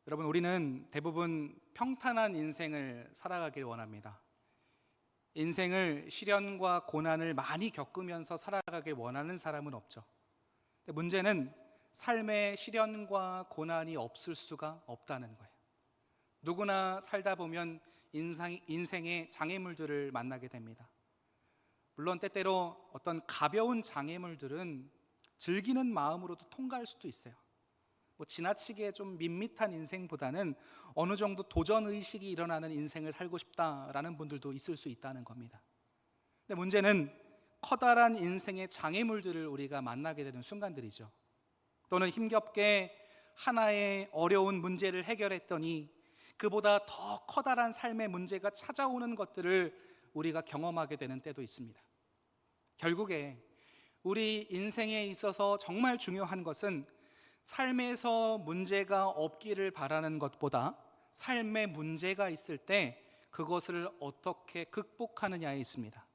여러분, 우리는 대부분 평탄한 인생을 살아가길 원합니다. 인생을 시련과 고난을 많이 겪으면서 살아가길 원하는 사람은 없죠. 근데 문제는 삶에 시련과 고난이 없을 수가 없다는 거예요. 누구나 살다 보면 인생의 장애물들을 만나게 됩니다. 물론 때때로 어떤 가벼운 장애물들은 즐기는 마음으로도 통과할 수도 있어요. 지나치게 좀 밋밋한 인생보다는 어느 정도 도전의식이 일어나는 인생을 살고 싶다라는 분들도 있을 수 있다는 겁니다. 근데 문제는 커다란 인생의 장애물들을 우리가 만나게 되는 순간들이죠. 또는 힘겹게 하나의 어려운 문제를 해결했더니 그보다 더 커다란 삶의 문제가 찾아오는 것들을 우리가 경험하게 되는 때도 있습니다. 결국에 우리 인생에 있어서 정말 중요한 것은 삶에서 문제가 없기를 바라는 것보다 삶에 문제가 있을 때 그것을 어떻게 극복하느냐에 있습니다.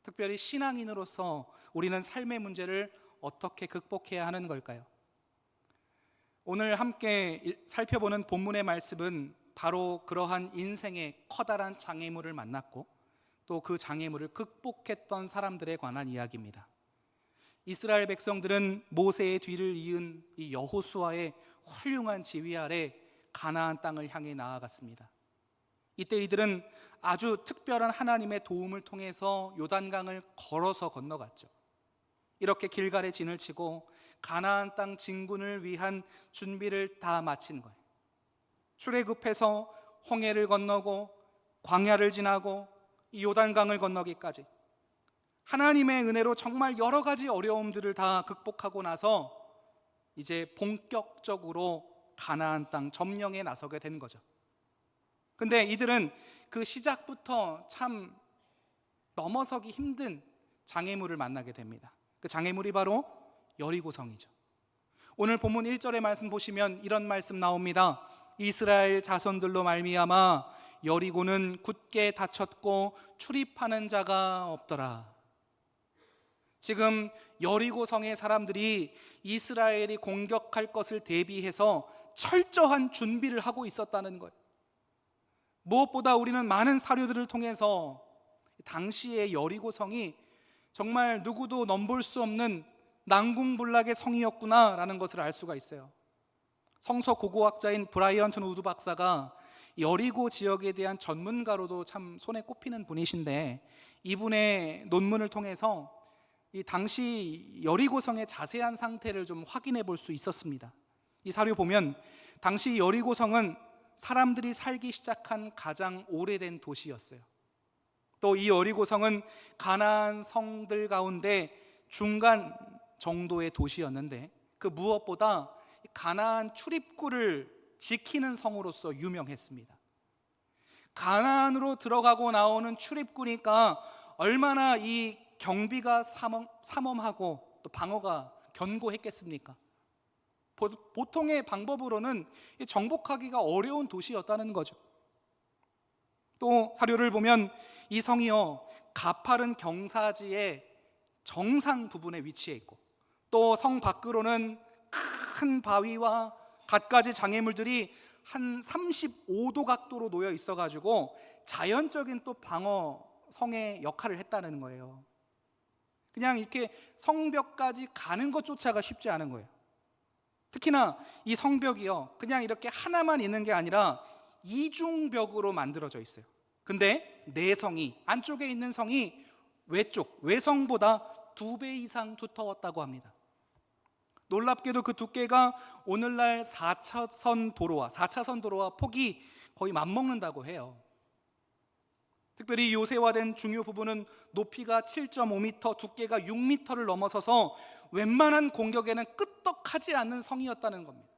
특별히 신앙인으로서 우리는 삶의 문제를 어떻게 극복해야 하는 걸까요? 오늘 함께 살펴보는 본문의 말씀은 바로 그러한 인생의 커다란 장애물을 만났고 또 그 장애물을 극복했던 사람들에 관한 이야기입니다. 이스라엘 백성들은 모세의 뒤를 이은 이 여호수아의 훌륭한 지휘 아래 가나안 땅을 향해 나아갔습니다. 이때 이들은 아주 특별한 하나님의 도움을 통해서 요단강을 걸어서 건너갔죠. 이렇게 길갈에 진을 치고 가나안 땅 진군을 위한 준비를 다 마친 거예요. 출애굽해서 홍해를 건너고 광야를 지나고 이 요단강을 건너기까지 하나님의 은혜로 정말 여러 가지 어려움들을 다 극복하고 나서 이제 본격적으로 가나안 땅 점령에 나서게 된 거죠. 근데 이들은 그 시작부터 참 넘어서기 힘든 장애물을 만나게 됩니다. 그 장애물이 바로 여리고성이죠. 오늘 본문 1절의 말씀 보시면 이런 말씀 나옵니다. 이스라엘 자손들로 말미암아 여리고는 굳게 닫혔고 출입하는 자가 없더라. 지금 여리고성의 사람들이 이스라엘이 공격할 것을 대비해서 철저한 준비를 하고 있었다는 거예요. 무엇보다 우리는 많은 사료들을 통해서 당시의 여리고성이 정말 누구도 넘볼 수 없는 난공불락의 성이었구나라는 것을 알 수가 있어요. 성서 고고학자인 브라이언트 우드 박사가 여리고 지역에 대한 전문가로도 참 손에 꼽히는 분이신데, 이분의 논문을 통해서 이 당시 여리고성의 자세한 상태를 좀 확인해 볼 수 있었습니다. 이 사료 보면 당시 여리고성은 사람들이 살기 시작한 가장 오래된 도시였어요. 또 이 여리고성은 가나안 성들 가운데 중간 정도의 도시였는데 그 무엇보다 가나안 출입구를 지키는 성으로서 유명했습니다. 가나안으로 들어가고 나오는 출입구니까 얼마나 이 경비가 삼엄하고 또 방어가 견고했겠습니까? 보통의 방법으로는 정복하기가 어려운 도시였다는 거죠. 또 사료를 보면 이 성이요, 가파른 경사지의 정상 부분에 위치해 있고 또 성 밖으로는 큰 바위와 갖가지 장애물들이 한 35도 각도로 놓여 있어가지고 자연적인 또 방어 성의 역할을 했다는 거예요. 그냥 이렇게 성벽까지 가는 것조차가 쉽지 않은 거예요. 특히나 이 성벽이요, 그냥 이렇게 하나만 있는 게 아니라 이중벽으로 만들어져 있어요. 근데 내성이, 안쪽에 있는 성이 외성보다 2배 이상 두터웠다고 합니다. 놀랍게도 그 두께가 오늘날 4차선 도로와 폭이 거의 맞먹는다고 해요. 특별히 요새화된 중요 부분은 높이가 7.5m, 두께가 6m를 넘어서서 웬만한 공격에는 끄떡하지 않는 성이었다는 겁니다.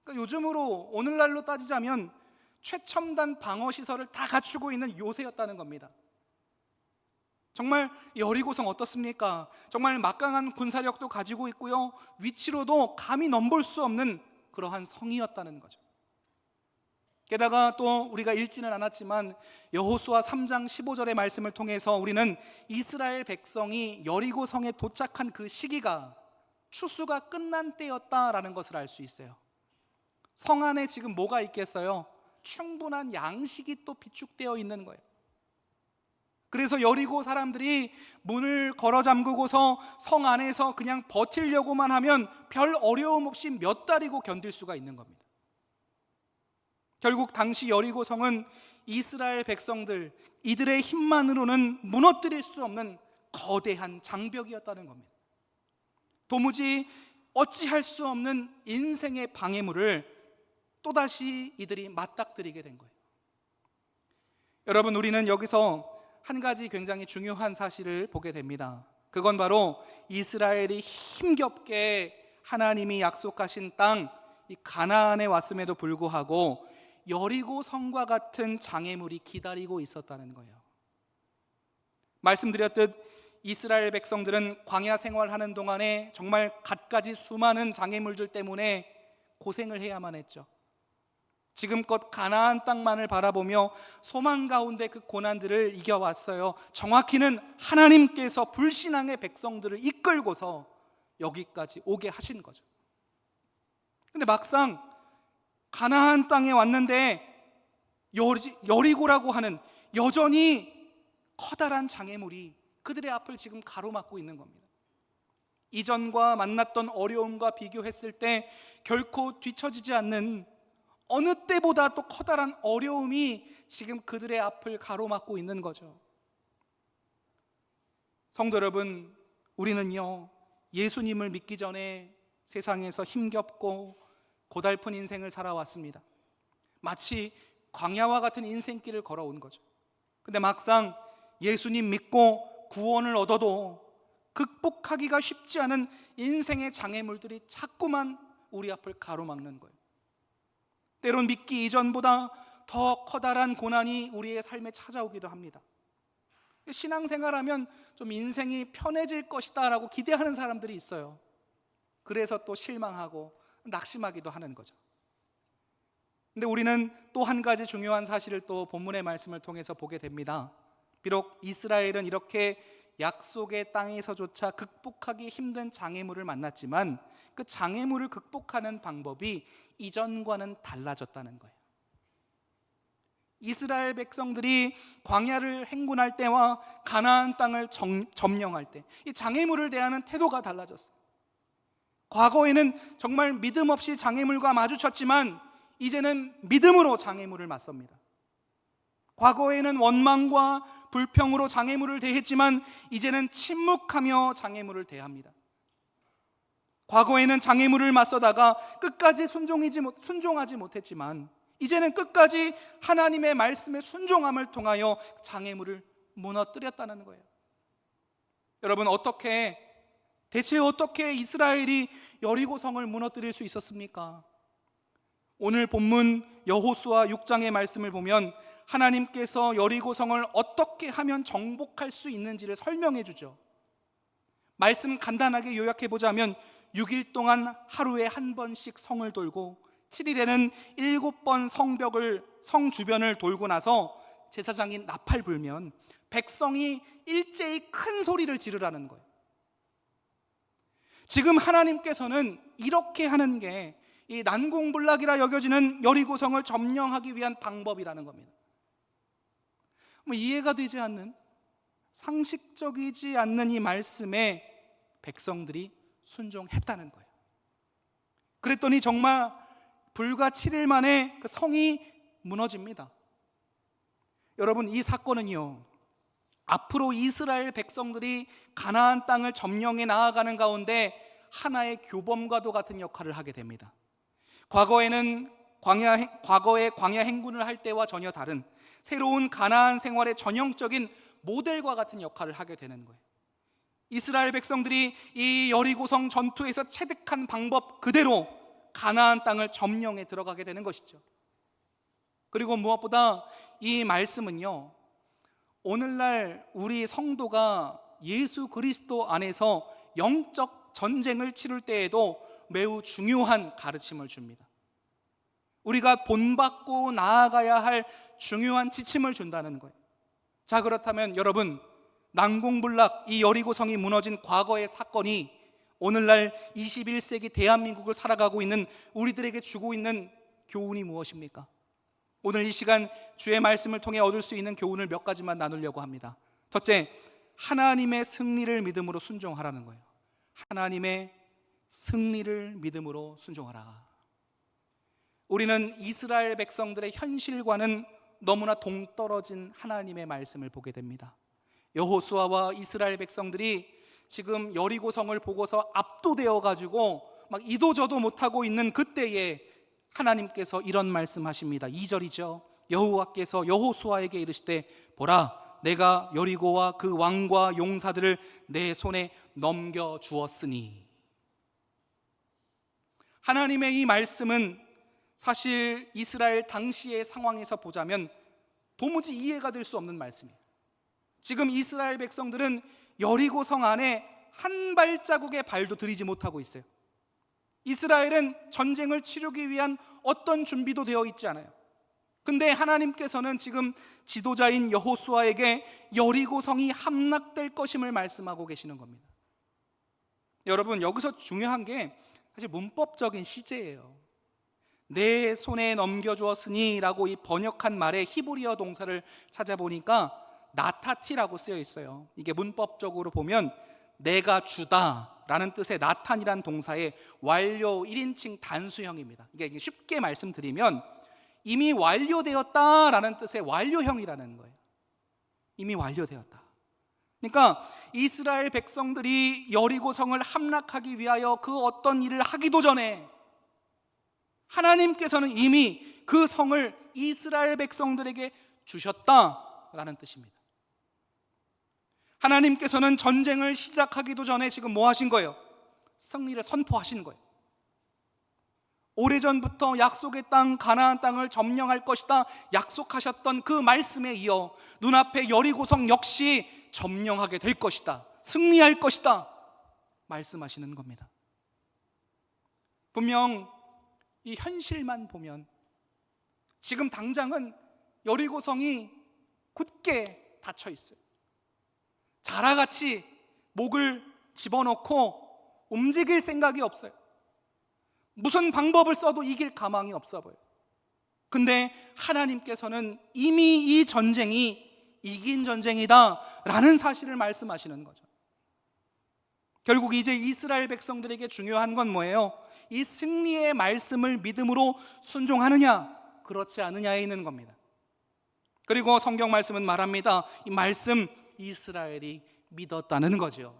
그러니까 요즘으로 오늘날로 따지자면 최첨단 방어시설을 다 갖추고 있는 요새였다는 겁니다. 정말 여리고성 어떻습니까? 정말 막강한 군사력도 가지고 있고요, 위치로도 감히 넘볼 수 없는 그러한 성이었다는 거죠. 게다가 또 우리가 읽지는 않았지만 여호수아 3장 15절의 말씀을 통해서 우리는 이스라엘 백성이 여리고성에 도착한 그 시기가 추수가 끝난 때였다라는 것을 알 수 있어요. 성 안에 지금 뭐가 있겠어요? 충분한 양식이 또 비축되어 있는 거예요. 그래서 여리고 사람들이 문을 걸어 잠그고서 성 안에서 그냥 버티려고만 하면 별 어려움 없이 몇 달이고 견딜 수가 있는 겁니다. 결국 당시 여리고 성은 이스라엘 백성들, 이들의 힘만으로는 무너뜨릴 수 없는 거대한 장벽이었다는 겁니다. 도무지 어찌할 수 없는 인생의 방해물을 또다시 이들이 맞닥뜨리게 된 거예요. 여러분, 우리는 여기서 한 가지 굉장히 중요한 사실을 보게 됩니다. 그건 바로 이스라엘이 힘겹게 하나님이 약속하신 땅, 이 가나안에 왔음에도 불구하고 여리고 성과 같은 장애물이 기다리고 있었다는 거예요. 말씀드렸듯 이스라엘 백성들은 광야 생활하는 동안에 정말 갖가지 수많은 장애물들 때문에 고생을 해야만 했죠. 지금껏 가나안 땅만을 바라보며 소망 가운데 그 고난들을 이겨왔어요. 정확히는 하나님께서 불신앙의 백성들을 이끌고서 여기까지 오게 하신 거죠. 근데 막상 가나안 땅에 왔는데 여리고라고 하는 여전히 커다란 장애물이 그들의 앞을 지금 가로막고 있는 겁니다. 이전과 만났던 어려움과 비교했을 때 결코 뒤처지지 않는 어느 때보다 또 커다란 어려움이 지금 그들의 앞을 가로막고 있는 거죠. 성도 여러분, 우리는요, 예수님을 믿기 전에 세상에서 힘겹고 고달픈 인생을 살아왔습니다. 마치 광야와 같은 인생길을 걸어온 거죠. 근데 막상 예수님 믿고 구원을 얻어도 극복하기가 쉽지 않은 인생의 장애물들이 자꾸만 우리 앞을 가로막는 거예요. 때론 믿기 이전보다 더 커다란 고난이 우리의 삶에 찾아오기도 합니다. 신앙생활하면 좀 인생이 편해질 것이다 라고 기대하는 사람들이 있어요. 그래서 또 실망하고 낙심하기도 하는 거죠. 근데 우리는 또 한 가지 중요한 사실을 또 본문의 말씀을 통해서 보게 됩니다. 비록 이스라엘은 이렇게 약속의 땅에서조차 극복하기 힘든 장애물을 만났지만 그 장애물을 극복하는 방법이 이전과는 달라졌다는 거예요. 이스라엘 백성들이 광야를 행군할 때와 가나안 땅을 점령할 때 이 장애물을 대하는 태도가 달라졌어요. 과거에는 정말 믿음 없이 장애물과 마주쳤지만 이제는 믿음으로 장애물을 맞섭니다. 과거에는 원망과 불평으로 장애물을 대했지만 이제는 침묵하며 장애물을 대합니다. 과거에는 장애물을 맞서다가 끝까지 순종하지 못했지만 이제는 끝까지 하나님의 말씀에 순종함을 통하여 장애물을 무너뜨렸다는 거예요. 여러분, 대체 어떻게 이스라엘이 여리고성을 무너뜨릴 수 있었습니까? 오늘 본문 여호수아 6장의 말씀을 보면 하나님께서 여리고성을 어떻게 하면 정복할 수 있는지를 설명해 주죠. 말씀 간단하게 요약해 보자면 6일 동안 하루에 한 번씩 성을 돌고 7일에는 7번 성 주변을 돌고 나서 제사장이 나팔 불면 백성이 일제히 큰 소리를 지르라는 거예요. 지금 하나님께서는 이렇게 하는 게 이 난공불락이라 여겨지는 여리고성을 점령하기 위한 방법이라는 겁니다. 이해가 되지 않는, 상식적이지 않는 이 말씀에 백성들이 순종했다는 거예요. 그랬더니 정말 불과 7일 만에 그 성이 무너집니다. 여러분, 이 사건은요, 앞으로 이스라엘 백성들이 가나안 땅을 점령해 나아가는 가운데 하나의 교범과도 같은 역할을 하게 됩니다. 과거에 광야 행군을 할 때와 전혀 다른 새로운 가나안 생활의 전형적인 모델과 같은 역할을 하게 되는 거예요. 이스라엘 백성들이 이 여리고성 전투에서 체득한 방법 그대로 가나안 땅을 점령해 들어가게 되는 것이죠. 그리고 무엇보다 이 말씀은요, 오늘날 우리 성도가 예수 그리스도 안에서 영적 전쟁을 치를 때에도 매우 중요한 가르침을 줍니다. 우리가 본받고 나아가야 할 중요한 지침을 준다는 거예요. 자, 그렇다면 여러분, 난공불락 이 여리고성이 무너진 과거의 사건이 오늘날 21세기 대한민국을 살아가고 있는 우리들에게 주고 있는 교훈이 무엇입니까? 오늘 이 시간 주의 말씀을 통해 얻을 수 있는 교훈을 몇 가지만 나누려고 합니다. 첫째, 하나님의 승리를 믿음으로 순종하라는 거예요. 하나님의 승리를 믿음으로 순종하라. 우리는 이스라엘 백성들의 현실과는 너무나 동떨어진 하나님의 말씀을 보게 됩니다. 여호수아와 이스라엘 백성들이 지금 여리고성을 보고서 압도되어 가지고 막 이도저도 못하고 있는 그때에 하나님께서 이런 말씀하십니다. 2절이죠. 여호와께서 여호수아에게 이르시되 보라, 내가 여리고와 그 왕과 용사들을 내 손에 넘겨주었으니. 하나님의 이 말씀은 사실 이스라엘 당시의 상황에서 보자면 도무지 이해가 될 수 없는 말씀이에요. 지금 이스라엘 백성들은 여리고성 안에 한 발자국의 발도 들이지 못하고 있어요. 이스라엘은 전쟁을 치르기 위한 어떤 준비도 되어 있지 않아요. 근데 하나님께서는 지금 지도자인 여호수아에게 여리고성이 함락될 것임을 말씀하고 계시는 겁니다. 여러분, 여기서 중요한 게 사실 문법적인 시제예요. 내 손에 넘겨주었으니 라고 이 번역한 말의 히브리어 동사를 찾아보니까 나타티라고 쓰여 있어요. 이게 문법적으로 보면 내가 주다 라는 뜻의 나탄이라는 동사의 완료 1인칭 단수형입니다. 이게 쉽게 말씀드리면 이미 완료되었다라는 뜻의 완료형이라는 거예요. 이미 완료되었다. 그러니까 이스라엘 백성들이 여리고성을 함락하기 위하여 그 어떤 일을 하기도 전에 하나님께서는 이미 그 성을 이스라엘 백성들에게 주셨다라는 뜻입니다. 하나님께서는 전쟁을 시작하기도 전에 지금 뭐 하신 거예요? 승리를 선포하신 거예요. 오래전부터 약속의 땅 가나안 땅을 점령할 것이다 약속하셨던 그 말씀에 이어 눈앞에 여리고성 역시 점령하게 될 것이다, 승리할 것이다 말씀하시는 겁니다. 분명 이 현실만 보면 지금 당장은 여리고성이 굳게 닫혀 있어요. 자라같이 목을 집어넣고 움직일 생각이 없어요. 무슨 방법을 써도 이길 가망이 없어 보여요. 근데 하나님께서는 이미 이 전쟁이 이긴 전쟁이다 라는 사실을 말씀하시는 거죠. 결국 이제 이스라엘 백성들에게 중요한 건 뭐예요? 이 승리의 말씀을 믿음으로 순종하느냐 그렇지 않느냐에 있는 겁니다. 그리고 성경 말씀은 말합니다. 이 말씀 이스라엘이 믿었다는 거죠.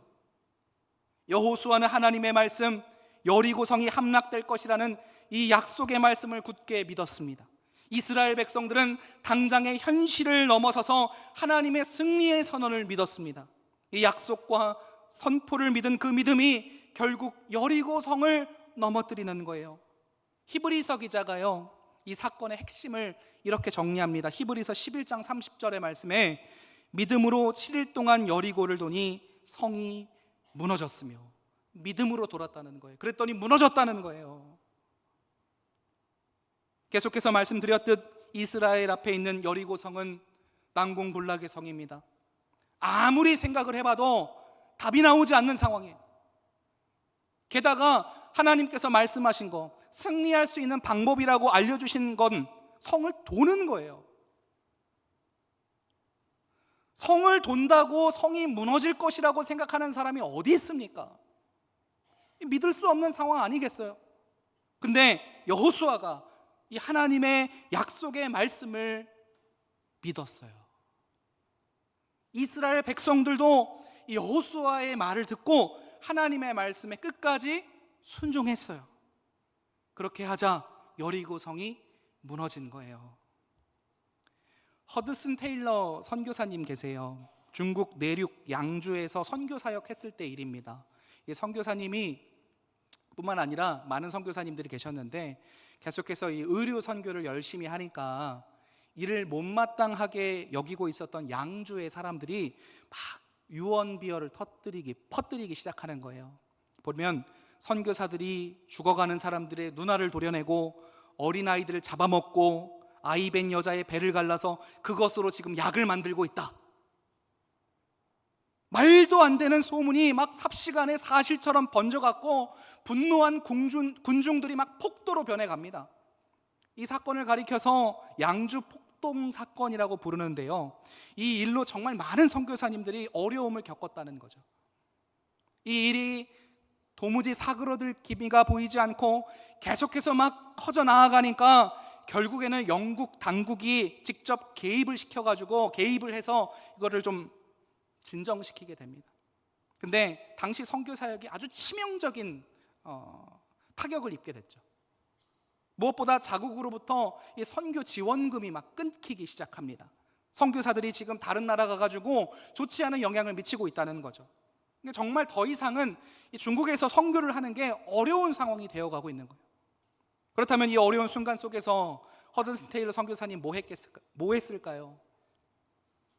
여호수아는 하나님의 말씀, 여리고성이 함락될 것이라는 이 약속의 말씀을 굳게 믿었습니다. 이스라엘 백성들은 당장의 현실을 넘어서서 하나님의 승리의 선언을 믿었습니다. 이 약속과 선포를 믿은 그 믿음이 결국 여리고성을 넘어뜨리는 거예요. 히브리서 기자가요, 이 사건의 핵심을 이렇게 정리합니다. 히브리서 11장 30절의 말씀에 믿음으로 7일 동안 여리고를 도니 성이 무너졌으며, 믿음으로 돌았다는 거예요. 그랬더니 무너졌다는 거예요. 계속해서 말씀드렸듯 이스라엘 앞에 있는 여리고성은 난공불락의 성입니다. 아무리 생각을 해봐도 답이 나오지 않는 상황이에요. 게다가 하나님께서 말씀하신 거, 승리할 수 있는 방법이라고 알려주신 건 성을 도는 거예요. 성을 돈다고 성이 무너질 것이라고 생각하는 사람이 어디 있습니까? 믿을 수 없는 상황 아니겠어요? 근데 여호수아가 이 하나님의 약속의 말씀을 믿었어요. 이스라엘 백성들도 이 여호수아의 말을 듣고 하나님의 말씀에 끝까지 순종했어요. 그렇게 하자 여리고성이 무너진 거예요. 허드슨 테일러 선교사님 계세요. 중국 내륙 양주에서 선교 사역했을 때 일입니다. 이 선교사님이 뿐만 아니라 많은 선교사님들이 계셨는데 계속해서 이 의료 선교를 열심히 하니까 이를 못마땅하게 여기고 있었던 양주의 사람들이 막 유언비어를 퍼뜨리기 시작하는 거예요. 보면 선교사들이 죽어가는 사람들의 눈알을 도려내고 어린아이들을 잡아먹고 아이벤 여자의 배를 갈라서 그것으로 지금 약을 만들고 있다, 말도 안 되는 소문이 막 삽시간에 사실처럼 번져갖고 분노한 군중들이 막 폭도로 변해갑니다. 이 사건을 가리켜서 양주 폭동 사건이라고 부르는데요, 이 일로 정말 많은 선교사님들이 어려움을 겪었다는 거죠. 이 일이 도무지 사그러들 기미가 보이지 않고 계속해서 막 커져 나아가니까 결국에는 영국 당국이 직접 개입을 해서 이거를 좀 진정시키게 됩니다. 근데 당시 선교 사역이 아주 치명적인 타격을 입게 됐죠. 무엇보다 자국으로부터 이 선교 지원금이 막 끊기기 시작합니다. 선교사들이 지금 다른 나라 가가지고 좋지 않은 영향을 미치고 있다는 거죠. 정말 더 이상은 이 중국에서 선교를 하는 게 어려운 상황이 되어가고 있는 거예요. 그렇다면 이 어려운 순간 속에서 허든슨 테일러 선교사님 뭐 했을까요?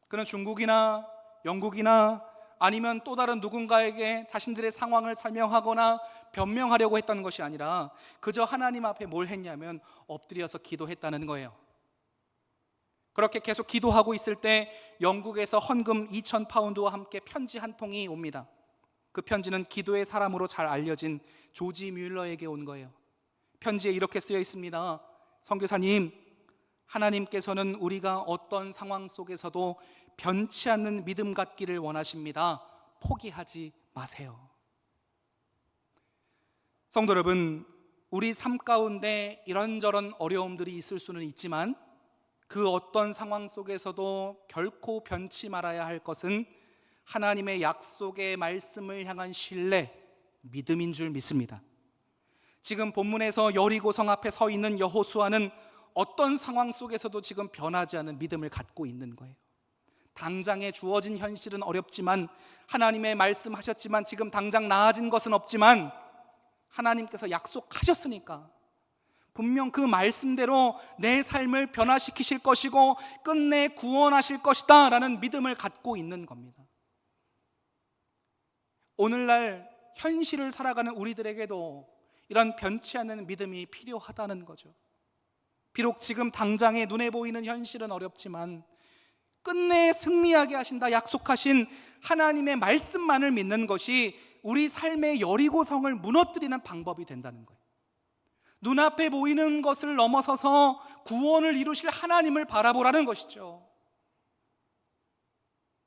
그는 중국이나 영국이나 아니면 또 다른 누군가에게 자신들의 상황을 설명하거나 변명하려고 했던 것이 아니라 그저 하나님 앞에 뭘 했냐면 엎드려서 기도했다는 거예요. 그렇게 계속 기도하고 있을 때 영국에서 헌금 2,000파운드와 함께 편지 한 통이 옵니다. 그 편지는 기도의 사람으로 잘 알려진 조지 뮬러에게 온 거예요. 편지에 이렇게 쓰여 있습니다. 선교사님, 하나님께서는 우리가 어떤 상황 속에서도 변치 않는 믿음 갖기를 원하십니다. 포기하지 마세요. 성도 여러분, 우리 삶 가운데 이런저런 어려움들이 있을 수는 있지만 그 어떤 상황 속에서도 결코 변치 말아야 할 것은 하나님의 약속의 말씀을 향한 신뢰, 믿음인 줄 믿습니다. 지금 본문에서 여리고성 앞에 서 있는 여호수아는 어떤 상황 속에서도 지금 변하지 않은 믿음을 갖고 있는 거예요. 당장에 주어진 현실은 어렵지만, 하나님의 말씀하셨지만 지금 당장 나아진 것은 없지만 하나님께서 약속하셨으니까 분명 그 말씀대로 내 삶을 변화시키실 것이고 끝내 구원하실 것이다 라는 믿음을 갖고 있는 겁니다. 오늘날 현실을 살아가는 우리들에게도 이런 변치 않는 믿음이 필요하다는 거죠. 비록 지금 당장에 눈에 보이는 현실은 어렵지만 끝내 승리하게 하신다 약속하신 하나님의 말씀만을 믿는 것이 우리 삶의 여리고성을 무너뜨리는 방법이 된다는 거예요. 눈앞에 보이는 것을 넘어서서 구원을 이루실 하나님을 바라보라는 것이죠.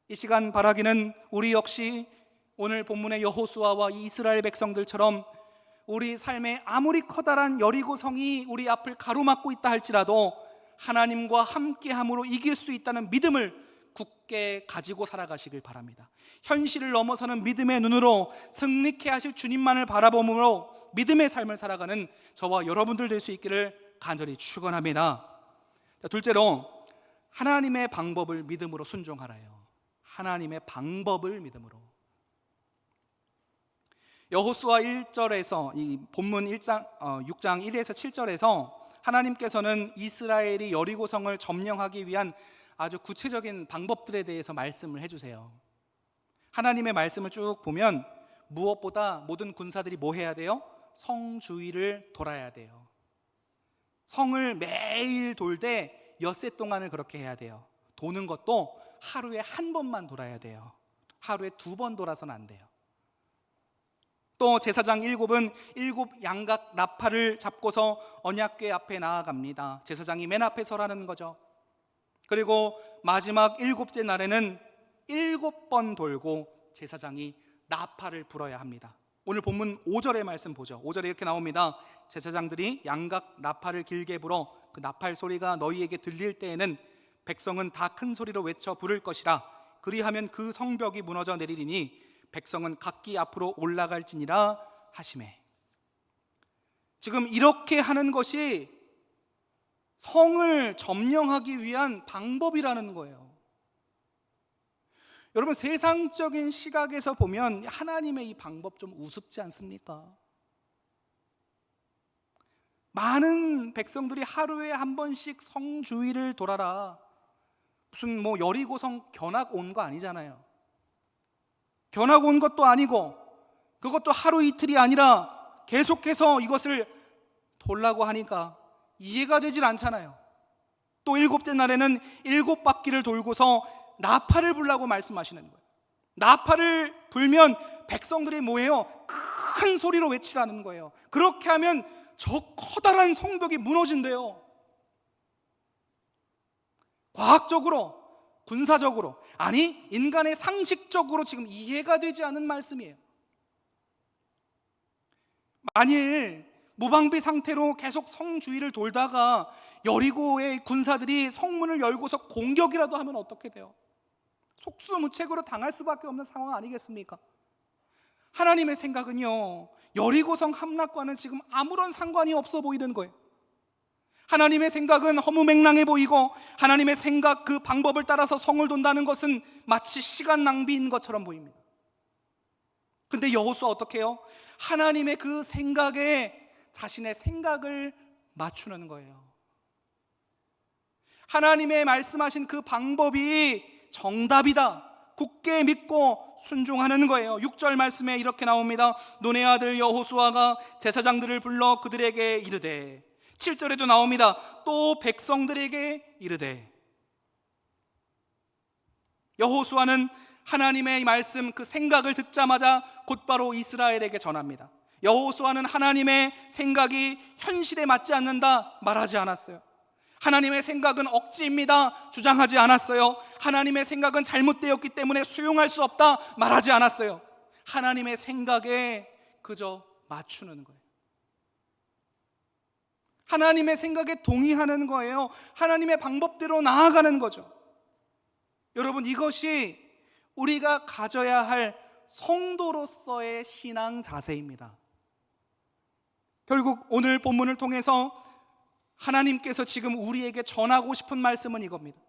이 시간 바라기는 우리 역시 오늘 본문의 여호수아와 이스라엘 백성들처럼 우리 삶에 아무리 커다란 여리고성이 우리 앞을 가로막고 있다 할지라도 하나님과 함께함으로 이길 수 있다는 믿음을 굳게 가지고 살아가시길 바랍니다. 현실을 넘어서는 믿음의 눈으로 승리케 하실 주님만을 바라봄으로 믿음의 삶을 살아가는 저와 여러분들 될 수 있기를 간절히 축원합니다. 둘째로, 하나님의 방법을 믿음으로 순종하라요. 하나님의 방법을 믿음으로. 여호수아 1절에서 이 본문 6장 1에서 7절에서 하나님께서는 이스라엘이 여리고성을 점령하기 위한 아주 구체적인 방법들에 대해서 말씀을 해주세요. 하나님의 말씀을 쭉 보면 무엇보다 모든 군사들이 뭐 해야 돼요? 성 주위를 돌아야 돼요. 성을 매일 돌되 엿새 동안을 그렇게 해야 돼요. 도는 것도 하루에 한 번만 돌아야 돼요. 하루에 2번 돌아서는 안 돼요. 또 제사장 7은 7 양각 나팔을 잡고서 언약궤 앞에 나아갑니다. 제사장이 맨 앞에 서라는 거죠. 그리고 마지막 7째 날에는 7번 돌고 제사장이 나팔을 불어야 합니다. 오늘 본문 5절의 말씀 보죠. 5절에 이렇게 나옵니다. 제사장들이 양각 나팔을 길게 불어 그 나팔 소리가 너희에게 들릴 때에는 백성은 다 큰 소리로 외쳐 부를 것이라. 그리하면 그 성벽이 무너져 내리리니 백성은 각기 앞으로 올라갈지니라 하시매. 지금 이렇게 하는 것이 성을 점령하기 위한 방법이라는 거예요. 여러분, 세상적인 시각에서 보면 하나님의 이 방법 좀 우습지 않습니까? 많은 백성들이 하루에 한 번씩 성 주위를 돌아라. 무슨 뭐 여리고성 견학 온 거 아니잖아요. 견학 온 것도 아니고 그것도 하루 이틀이 아니라 계속해서 이것을 돌라고 하니까 이해가 되질 않잖아요. 또 7째 날에는 7바퀴를 돌고서 나팔을 불라고 말씀하시는 거예요. 나팔을 불면 백성들이 뭐예요? 큰 소리로 외치라는 거예요. 그렇게 하면 저 커다란 성벽이 무너진대요. 과학적으로, 군사적으로, 아니 인간의 상식적으로 지금 이해가 되지 않는 말씀이에요. 만일 무방비 상태로 계속 성 주위를 돌다가 여리고의 군사들이 성문을 열고서 공격이라도 하면 어떻게 돼요? 속수무책으로 당할 수밖에 없는 상황 아니겠습니까? 하나님의 생각은요, 여리고성 함락과는 지금 아무런 상관이 없어 보이는 거예요. 하나님의 생각은 허무맹랑해 보이고, 하나님의 생각 그 방법을 따라서 성을 돈다는 것은 마치 시간 낭비인 것처럼 보입니다. 근데 여호수아 어떻게 해요? 하나님의 그 생각에 자신의 생각을 맞추는 거예요. 하나님의 말씀하신 그 방법이 정답이다, 굳게 믿고 순종하는 거예요. 6절 말씀에 이렇게 나옵니다. 눈의 아들 여호수아가 제사장들을 불러 그들에게 이르되, 7절에도 나옵니다. 또 백성들에게 이르되. 여호수아는 하나님의 말씀 그 생각을 듣자마자 곧바로 이스라엘에게 전합니다. 여호수아는 하나님의 생각이 현실에 맞지 않는다 말하지 않았어요. 하나님의 생각은 억지입니다 주장하지 않았어요. 하나님의 생각은 잘못되었기 때문에 수용할 수 없다 말하지 않았어요. 하나님의 생각에 그저 맞추는 거예요. 하나님의 생각에 동의하는 거예요. 하나님의 방법대로 나아가는 거죠. 여러분, 이것이 우리가 가져야 할 성도로서의 신앙 자세입니다. 결국 오늘 본문을 통해서 하나님께서 지금 우리에게 전하고 싶은 말씀은 이겁니다.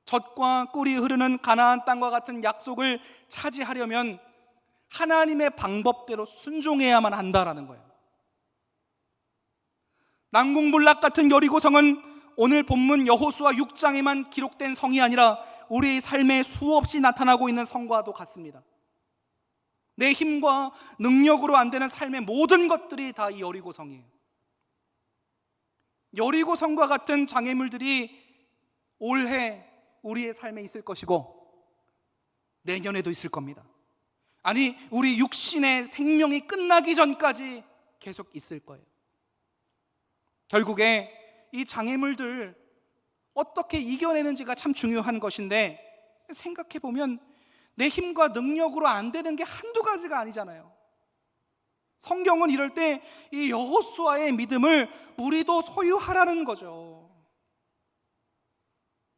젖과 꿀이 흐르는 가나안 땅과 같은 약속을 차지하려면 하나님의 방법대로 순종해야만 한다라는 거예요. 난공불락 같은 여리고성은 오늘 본문 여호수아 6장에만 기록된 성이 아니라 우리의 삶에 수없이 나타나고 있는 성과도 같습니다. 내 힘과 능력으로 안 되는 삶의 모든 것들이 다 이 여리고성이에요. 여리고성과 같은 장애물들이 올해 우리의 삶에 있을 것이고 내년에도 있을 겁니다. 아니, 우리 육신의 생명이 끝나기 전까지 계속 있을 거예요. 결국에 이 장애물들 어떻게 이겨내는지가 참 중요한 것인데, 생각해보면 내 힘과 능력으로 안 되는 게 한두 가지가 아니잖아요. 성경은 이럴 때 이 여호수아의 믿음을 우리도 소유하라는 거죠.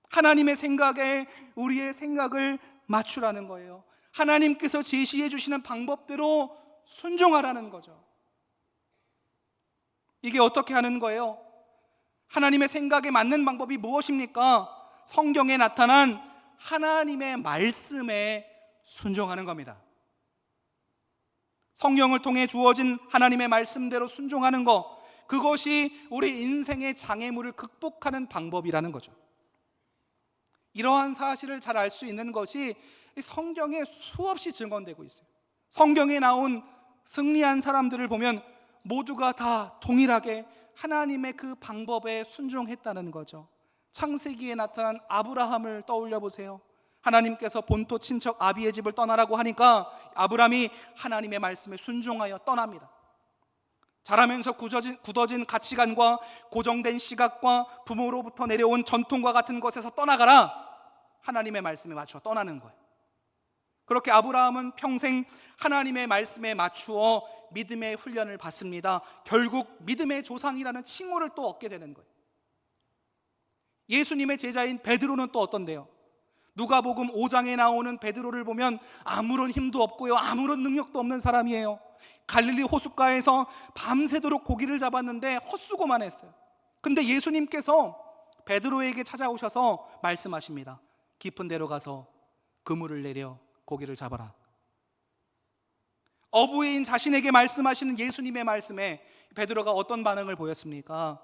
하나님의 생각에 우리의 생각을 맞추라는 거예요. 하나님께서 제시해 주시는 방법대로 순종하라는 거죠. 이게 어떻게 하는 거예요? 하나님의 생각에 맞는 방법이 무엇입니까? 성경에 나타난 하나님의 말씀에 순종하는 겁니다. 성경을 통해 주어진 하나님의 말씀대로 순종하는 것, 그것이 우리 인생의 장애물을 극복하는 방법이라는 거죠. 이러한 사실을 잘 알 수 있는 것이 성경에 수없이 증언되고 있어요. 성경에 나온 승리한 사람들을 보면 모두가 다 동일하게 하나님의 그 방법에 순종했다는 거죠. 창세기에 나타난 아브라함을 떠올려 보세요. 하나님께서 본토 친척 아비의 집을 떠나라고 하니까 아브라함이 하나님의 말씀에 순종하여 떠납니다. 자라면서 굳어진 가치관과 고정된 시각과 부모로부터 내려온 전통과 같은 것에서 떠나가라, 하나님의 말씀에 맞춰 떠나는 거예요. 그렇게 아브라함은 평생 하나님의 말씀에 맞추어 믿음의 훈련을 받습니다. 결국 믿음의 조상이라는 칭호를 또 얻게 되는 거예요. 예수님의 제자인 베드로는 또 어떤데요? 누가복음 5장에 나오는 베드로를 보면 아무런 힘도 없고요, 아무런 능력도 없는 사람이에요. 갈릴리 호숫가에서 밤새도록 고기를 잡았는데 헛수고만 했어요. 근데 예수님께서 베드로에게 찾아오셔서 말씀하십니다. 깊은 데로 가서 그물을 내려 고기를 잡아라. 어부인 자신에게 말씀하시는 예수님의 말씀에 베드로가 어떤 반응을 보였습니까?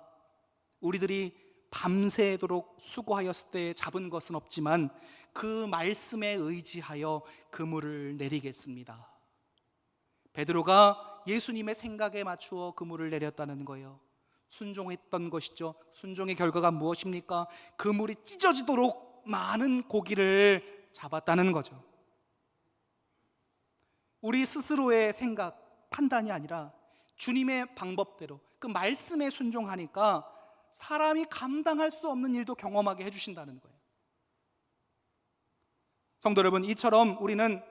우리들이 밤새도록 수고하였을 때 잡은 것은 없지만 그 말씀에 의지하여 그물을 내리겠습니다. 베드로가 예수님의 생각에 맞추어 그물을 내렸다는 거예요. 순종했던 것이죠. 순종의 결과가 무엇입니까? 그물이 찢어지도록 많은 고기를 잡았다는 거죠. 우리 스스로의 생각, 판단이 아니라 주님의 방법대로 그 말씀에 순종하니까 사람이 감당할 수 없는 일도 경험하게 해주신다는 거예요. 성도 여러분, 이처럼 우리는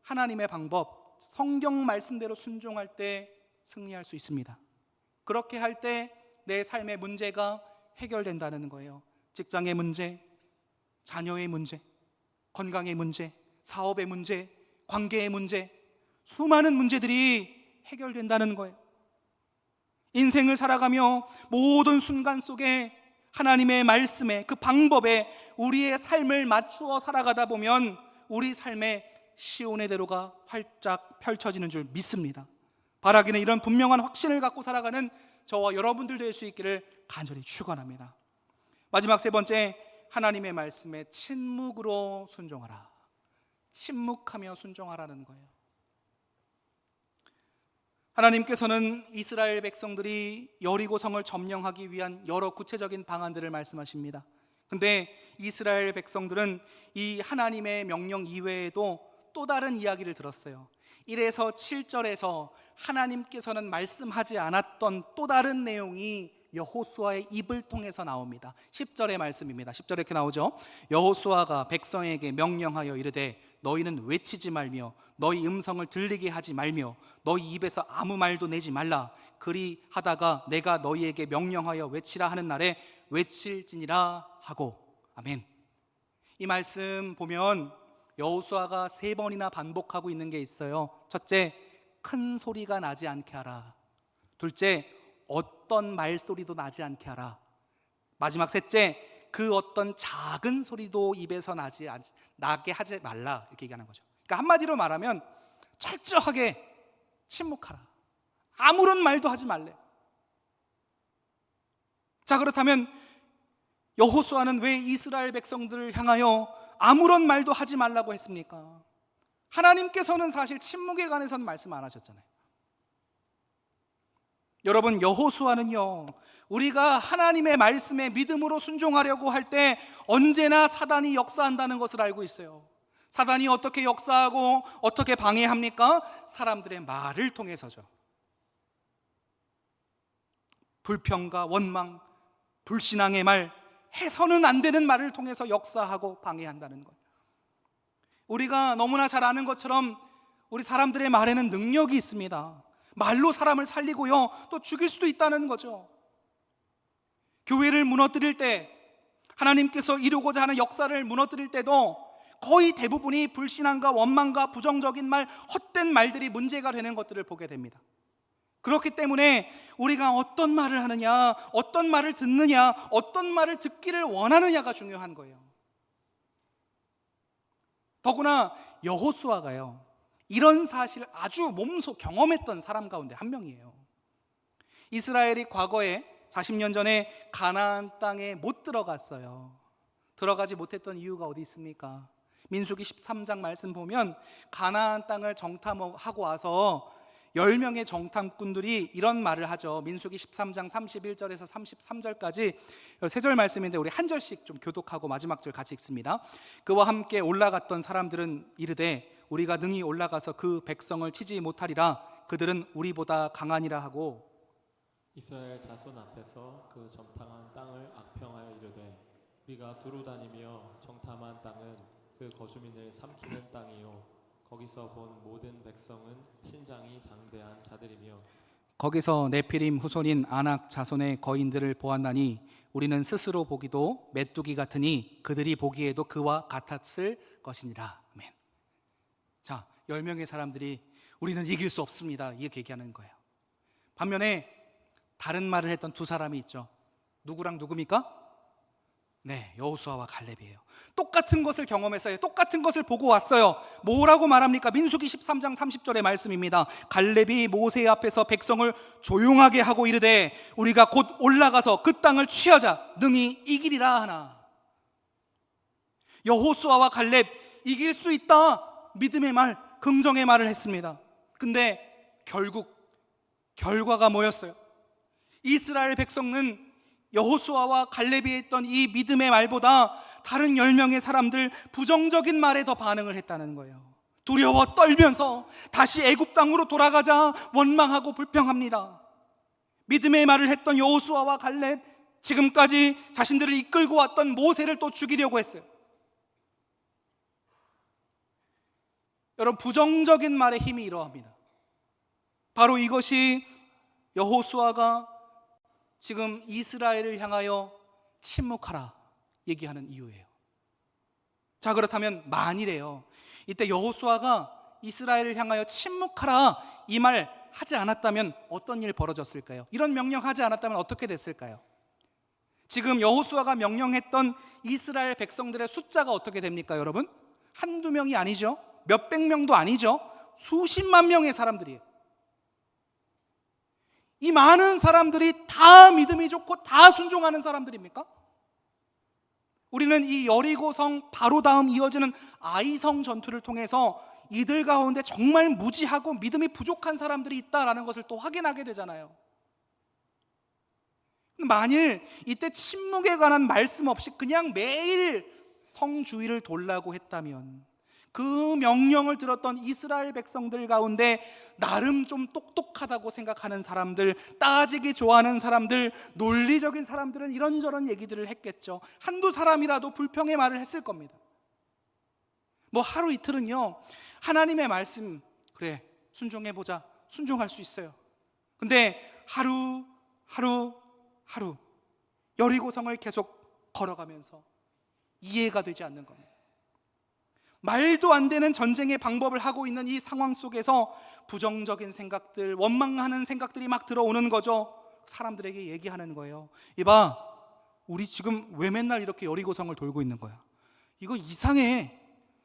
하나님의 방법, 성경 말씀대로 순종할 때 승리할 수 있습니다. 그렇게 할 때 내 삶의 문제가 해결된다는 거예요. 직장의 문제, 자녀의 문제, 건강의 문제, 사업의 문제, 관계의 문제, 수많은 문제들이 해결된다는 거예요. 인생을 살아가며 모든 순간 속에 하나님의 말씀에, 그 방법에 우리의 삶을 맞추어 살아가다 보면 우리 삶의 시온의 대로가 활짝 펼쳐지는 줄 믿습니다. 바라기는 이런 분명한 확신을 갖고 살아가는 저와 여러분들 될 수 있기를 간절히 축원합니다. 마지막 세 번째, 하나님의 말씀에 침묵으로 순종하라. 침묵하며 순종하라는 거예요. 하나님께서는 이스라엘 백성들이 여리고성을 점령하기 위한 여러 구체적인 방안들을 말씀하십니다. 근데 이스라엘 백성들은 이 하나님의 명령 이외에도 또 다른 이야기를 들었어요. 1에서 7절에서 하나님께서는 말씀하지 않았던 또 다른 내용이 여호수아의 입을 통해서 나옵니다. 10절의 말씀입니다. 10절에 이렇게 나오죠. 여호수아가 백성에게 명령하여 이르되 너희는 외치지 말며 너희 음성을 들리게 하지 말며 너희 입에서 아무 말도 내지 말라. 그리 하다가 내가 너희에게 명령하여 외치라 하는 날에 외칠지니라 하고. 아멘. 이 말씀 보면 여호수아가 3번이나 반복하고 있는 게 있어요. 첫째, 큰 소리가 나지 않게 하라. 둘째, 어떤 말소리도 나지 않게 하라. 마지막 셋째, 그 어떤 작은 소리도 입에서 나게 하지 말라. 이렇게 얘기하는 거죠. 그러니까 한마디로 말하면 철저하게 침묵하라. 아무런 말도 하지 말래. 자, 그렇다면 여호수아는 왜 이스라엘 백성들을 향하여 아무런 말도 하지 말라고 했습니까? 하나님께서는 사실 침묵에 관해서는 말씀 안 하셨잖아요. 여러분, 여호수아는요, 우리가 하나님의 말씀에 믿음으로 순종하려고 할 때 언제나 사단이 역사한다는 것을 알고 있어요. 사단이 어떻게 역사하고 어떻게 방해합니까? 사람들의 말을 통해서죠. 불평과 원망, 불신앙의 말, 해서는 안 되는 말을 통해서 역사하고 방해한다는 거예요. 우리가 너무나 잘 아는 것처럼 우리 사람들의 말에는 능력이 있습니다. 말로 사람을 살리고요, 또 죽일 수도 있다는 거죠. 교회를 무너뜨릴 때, 하나님께서 이루고자 하는 역사를 무너뜨릴 때도 거의 대부분이 불신앙과 원망과 부정적인 말, 헛된 말들이 문제가 되는 것들을 보게 됩니다. 그렇기 때문에 우리가 어떤 말을 하느냐, 어떤 말을 듣느냐, 어떤 말을 듣기를 원하느냐가 중요한 거예요. 더구나 여호수아가요, 이런 사실을 아주 몸소 경험했던 사람 가운데 한 명이에요. 이스라엘이 과거에 40년 전에 가나안 땅에 못 들어갔어요. 들어가지 못했던 이유가 어디 있습니까? 민수기 13장 말씀 보면 가나안 땅을 정탐하고 와서 10명의 정탐꾼들이 이런 말을 하죠. 민수기 13장 31절에서 33절까지 3절 말씀인데 우리 한 절씩 좀 교독하고 마지막 절 같이 읽습니다. 그와 함께 올라갔던 사람들은 이르되 우리가 능히 올라가서 그 백성을 치지 못하리라. 그들은 우리보다 강하니라 하고 이스라엘 자손 앞에서 그 정탐한 땅을 악평하여 이르되 우리가 두루 다니며 정탐한 땅은 그 거주민을 삼키는 땅이요 거기서 본 모든 백성은 신장이 장대한 자들이며 거기서 네피림 후손인 아낙 자손의 거인들을 보았나니 우리는 스스로 보기도 메뚜기 같으니 그들이 보기에도 그와 같았을 것이니라. 아멘. 자, 10명의 사람들이 우리는 이길 수 없습니다, 이렇게 얘기하는 거예요. 반면에 다른 말을 했던 두 사람이 있죠. 누구랑 누굽니까? 네, 여호수아와 갈렙이에요. 똑같은 것을 경험했어요. 똑같은 것을 보고 왔어요. 뭐라고 말합니까? 민수기 13장 30절의 말씀입니다. 갈렙이 모세 앞에서 백성을 조용하게 하고 이르되 우리가 곧 올라가서 그 땅을 취하자 능히 이기리라 하나. 여호수아와 갈렙 이길 수 있다, 믿음의 말, 긍정의 말을 했습니다. 근데 결국 결과가 뭐였어요? 이스라엘 백성은 여호수아와 갈렙이 했던 이 믿음의 말보다 다른 10명의 사람들 부정적인 말에 더 반응을 했다는 거예요. 두려워 떨면서 다시 애굽 땅으로 돌아가자 원망하고 불평합니다. 믿음의 말을 했던 여호수아와 갈렙, 지금까지 자신들을 이끌고 왔던 모세를 또 죽이려고 했어요. 여러분, 부정적인 말의 힘이 이러합니다. 바로 이것이 여호수아가 지금 이스라엘을 향하여 침묵하라 얘기하는 이유예요. 자, 그렇다면 만일에요, 이때 여호수아가 이스라엘을 향하여 침묵하라 이 말 하지 않았다면 어떤 일 벌어졌을까요? 이런 명령하지 않았다면 어떻게 됐을까요? 지금 여호수아가 명령했던 이스라엘 백성들의 숫자가 어떻게 됩니까, 여러분? 한두 명이 아니죠. 몇백 명도 아니죠. 수십만 명의 사람들이에요. 이 많은 사람들이 다 믿음이 좋고 다 순종하는 사람들입니까? 우리는 이 여리고성 바로 다음 이어지는 아이성 전투를 통해서 이들 가운데 정말 무지하고 믿음이 부족한 사람들이 있다라는 것을 또 확인하게 되잖아요. 만일 이때 침묵에 관한 말씀 없이 그냥 매일 성 주위를 돌라고 했다면, 그 명령을 들었던 이스라엘 백성들 가운데 나름 좀 똑똑하다고 생각하는 사람들, 따지기 좋아하는 사람들, 논리적인 사람들은 이런저런 얘기들을 했겠죠. 한두 사람이라도 불평의 말을 했을 겁니다. 뭐 하루 이틀은요, 하나님의 말씀, 그래 순종해보자, 순종할 수 있어요. 근데 하루 여리고성을 계속 걸어가면서 이해가 되지 않는 겁니다. 말도 안 되는 전쟁의 방법을 하고 있는 이 상황 속에서 부정적인 생각들, 원망하는 생각들이 막 들어오는 거죠. 사람들에게 얘기하는 거예요. 이봐, 우리 지금 왜 맨날 이렇게 여리고성을 돌고 있는 거야? 이거 이상해.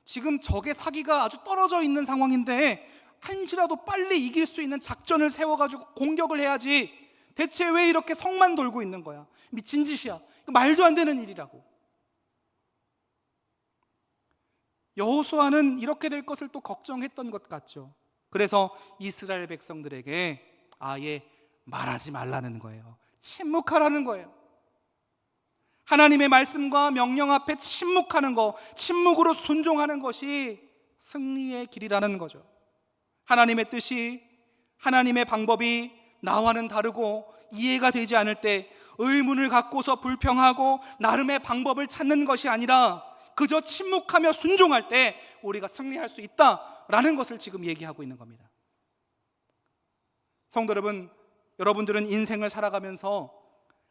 지금 적의 사기가 아주 떨어져 있는 상황인데 한시라도 빨리 이길 수 있는 작전을 세워가지고 공격을 해야지. 대체 왜 이렇게 성만 돌고 있는 거야? 미친 짓이야. 말도 안 되는 일이라고. 여호수아는 이렇게 될 것을 또 걱정했던 것 같죠. 그래서 이스라엘 백성들에게 아예 말하지 말라는 거예요. 침묵하라는 거예요. 하나님의 말씀과 명령 앞에 침묵하는 거, 침묵으로 순종하는 것이 승리의 길이라는 거죠. 하나님의 뜻이, 하나님의 방법이 나와는 다르고 이해가 되지 않을 때 의문을 갖고서 불평하고 나름의 방법을 찾는 것이 아니라 그저 침묵하며 순종할 때 우리가 승리할 수 있다라는 것을 지금 얘기하고 있는 겁니다. 성도 여러분, 여러분들은 인생을 살아가면서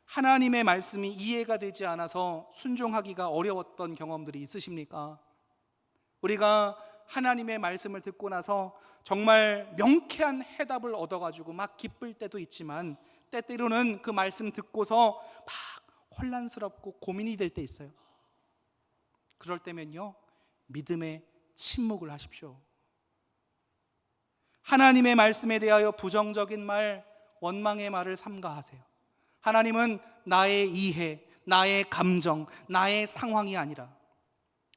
하나님의 말씀이 이해가 되지 않아서 순종하기가 어려웠던 경험들이 있으십니까? 우리가 하나님의 말씀을 듣고 나서 정말 명쾌한 해답을 얻어가지고 막 기쁠 때도 있지만, 때때로는 그 말씀 듣고서 막 혼란스럽고 고민이 될 때 있어요. 그럴 때면요, 믿음의 침묵을 하십시오. 하나님의 말씀에 대하여 부정적인 말, 원망의 말을 삼가하세요. 하나님은 나의 이해, 나의 감정, 나의 상황이 아니라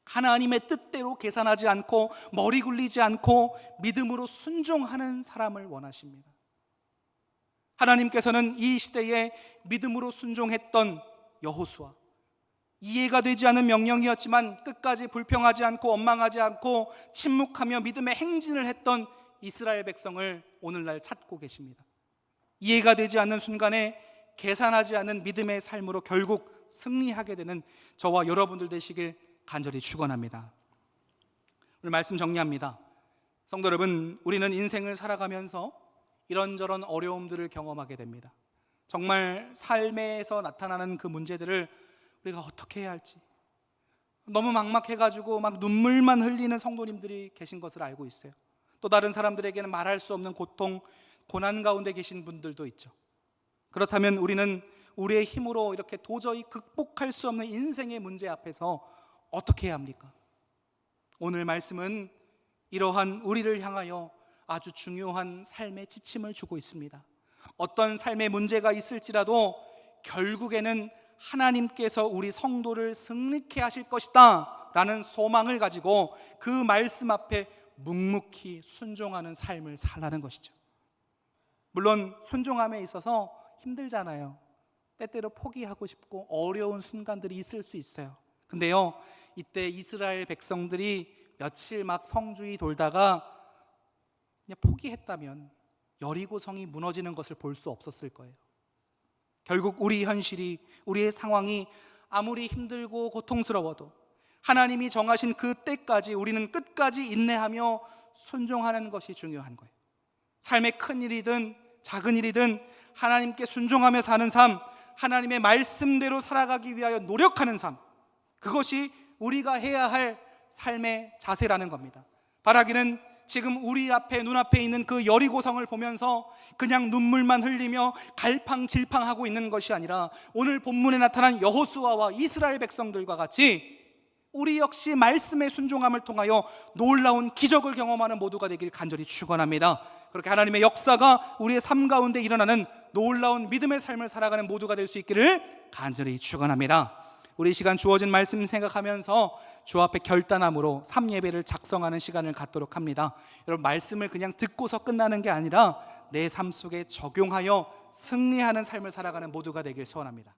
하나님의 뜻대로 계산하지 않고 머리 굴리지 않고 믿음으로 순종하는 사람을 원하십니다. 하나님께서는 이 시대에 믿음으로 순종했던 여호수아, 이해가 되지 않은 명령이었지만 끝까지 불평하지 않고 원망하지 않고 침묵하며 믿음의 행진을 했던 이스라엘 백성을 오늘날 찾고 계십니다. 이해가 되지 않는 순간에 계산하지 않은 믿음의 삶으로 결국 승리하게 되는 저와 여러분들 되시길 간절히 축원합니다. 오늘 말씀 정리합니다. 성도 여러분, 우리는 인생을 살아가면서 이런저런 어려움들을 경험하게 됩니다. 정말 삶에서 나타나는 그 문제들을 우리가 어떻게 해야 할지 너무 막막해가지고 막 눈물만 흘리는 성도님들이 계신 것을 알고 있어요. 또 다른 사람들에게는 말할 수 없는 고통, 고난 가운데 계신 분들도 있죠. 그렇다면 우리는 우리의 힘으로 이렇게 도저히 극복할 수 없는 인생의 문제 앞에서 어떻게 해야 합니까? 오늘 말씀은 이러한 우리를 향하여 아주 중요한 삶의 지침을 주고 있습니다. 어떤 삶의 문제가 있을지라도 결국에는 하나님께서 우리 성도를 승리케 하실 것이다 라는 소망을 가지고 그 말씀 앞에 묵묵히 순종하는 삶을 살라는 것이죠. 물론 순종함에 있어서 힘들잖아요. 때때로 포기하고 싶고 어려운 순간들이 있을 수 있어요. 근데요, 이때 이스라엘 백성들이 며칠 막 성주위 돌다가 그냥 포기했다면 여리고성이 무너지는 것을 볼 수 없었을 거예요. 결국 우리 현실이, 우리의 상황이 아무리 힘들고 고통스러워도 하나님이 정하신 그 때까지 우리는 끝까지 인내하며 순종하는 것이 중요한 거예요. 삶의 큰 일이든 작은 일이든 하나님께 순종하며 사는 삶, 하나님의 말씀대로 살아가기 위하여 노력하는 삶, 그것이 우리가 해야 할 삶의 자세라는 겁니다. 바라기는 지금 우리 앞에 눈앞에 있는 그 여리고성을 보면서 그냥 눈물만 흘리며 갈팡질팡하고 있는 것이 아니라 오늘 본문에 나타난 여호수아와 이스라엘 백성들과 같이 우리 역시 말씀의 순종함을 통하여 놀라운 기적을 경험하는 모두가 되길 간절히 축원합니다. 그렇게 하나님의 역사가 우리의 삶 가운데 일어나는 놀라운 믿음의 삶을 살아가는 모두가 될 수 있기를 간절히 축원합니다. 우리 시간 주어진 말씀 생각하면서 주 앞에 결단함으로 3예배를 작성하는 시간을 갖도록 합니다. 여러분, 말씀을 그냥 듣고서 끝나는 게 아니라 내 삶 속에 적용하여 승리하는 삶을 살아가는 모두가 되길 소원합니다.